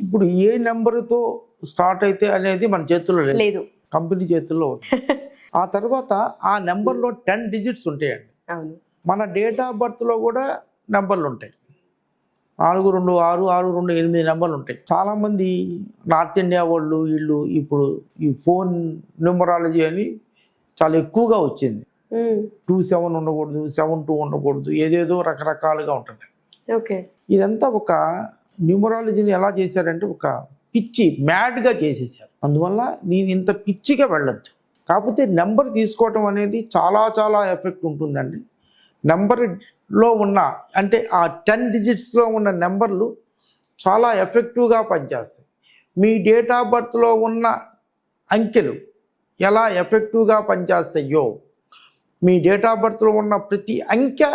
ఇప్పుడు ఏ నెంబర్తో స్టార్ట్ అయితే అనేది మన చేతుల్లో లేదు, లేదు. కంపెనీ చేతుల్లో ఉంది. ఆ తర్వాత ఆ నెంబర్లో 10 డిజిట్స్ ఉంటాయండి. అవును. మన డేట్ ఆఫ్ బర్త్లో కూడా నెంబర్లు ఉంటాయి. 426628 నెంబర్లు ఉంటాయి. చాలామంది నార్త్ ఇండియా వాళ్ళు వీళ్ళు ఇప్పుడు ఈ ఫోన్ న్యూమరాలజీ అని చాలా ఎక్కువగా వచ్చింది. 27 ఉండకూడదు, 72 ఉండకూడదు, ఏదేదో రకరకాలుగా ఉంటుంది. ఓకే. ఇదంతా ఒక న్యూమరాలజీని ఎలా చేశారంటే ఒక పిచ్చి మ్యాడ్గా చేసేసారు. అందువల్ల నేను ఇంత పిచ్చిగా వెళ్ళొద్దు. కాకపోతే నెంబర్ తీసుకోవటం అనేది చాలా చాలా ఎఫెక్ట్ ఉంటుందండి. నెంబర్లో ఉన్న అంటే ఆ 10 డిజిట్స్లో ఉన్న నెంబర్లు చాలా ఎఫెక్టివ్గా పనిచేస్తాయి. మీ డేట్ ఆఫ్ బర్త్లో ఉన్న అంకెలు ఎలా ఎఫెక్టివ్గా పనిచేస్తాయో మీ డేట్ ఆఫ్ బర్త్లో ఉన్న ప్రతి అంకె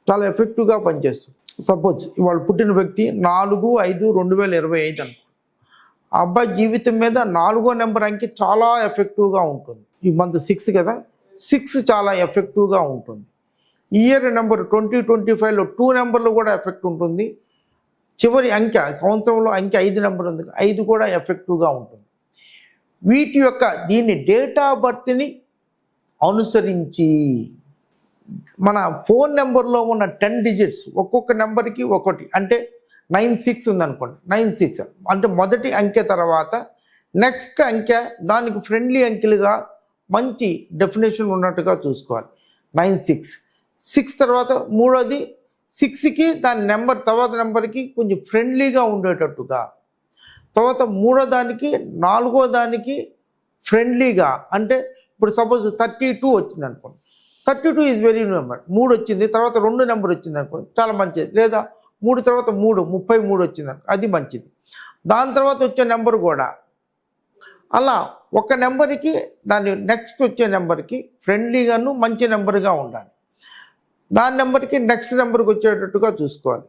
చాలా ఎఫెక్టివ్గా పనిచేస్తుంది. సపోజ్ ఇవాళ పుట్టిన వ్యక్తి 4/5/2025 అనుకో, ఆ అబ్బాయి జీవితం మీద 4వ నెంబర్ అంకె చాలా ఎఫెక్టివ్గా ఉంటుంది. ఈ మంత్ 6 కదా, 6 చాలా ఎఫెక్టివ్గా ఉంటుంది. ఇయర్ నెంబర్ 2025లో 2 నెంబర్లు కూడా ఎఫెక్ట్ ఉంటుంది. చివరి అంకె సంవత్సరంలో అంకె 5 నెంబర్ ఉంది, 5 కూడా ఎఫెక్టివ్గా ఉంటుంది. వీటి యొక్క దీన్ని డేట్ ఆఫ్ బర్త్ని అనుసరించి మన ఫోన్ నెంబర్లో ఉన్న 10 డిజిట్స్ ఒక్కొక్క నెంబర్కి ఒకటి అంటే 96 ఉందనుకోండి, 96 అంటే మొదటి అంకె తర్వాత నెక్స్ట్ అంకె దానికి ఫ్రెండ్లీ అంకెలుగా మంచి డెఫినేషన్ ఉన్నట్టుగా చూసుకోవాలి. 96 6 తర్వాత మూడోది 6కి దాని నెంబర్ తర్వాత నెంబర్కి కొంచెం ఫ్రెండ్లీగా ఉండేటట్టుగా, తర్వాత మూడో దానికి నాలుగో దానికి ఫ్రెండ్లీగా అంటే ఇప్పుడు సపోజ్ 32 వచ్చింది అనుకోండి, 32 ఈజ్ వెరీ నెంబర్. 3 వచ్చింది తర్వాత 2 నెంబర్ వచ్చింది అనుకోండి, చాలా మంచిది. లేదా 3 తర్వాత 3 33 వచ్చింది అనుకో, అది మంచిది. దాని తర్వాత వచ్చే నెంబర్ కూడా అలా ఒక నెంబర్కి దాని నెక్స్ట్ వచ్చే నెంబర్కి ఫ్రెండ్లీగాను మంచి నెంబర్గా ఉండాలి. దాని నెంబర్కి నెక్స్ట్ నెంబర్కి వచ్చేటట్టుగా చూసుకోవాలి.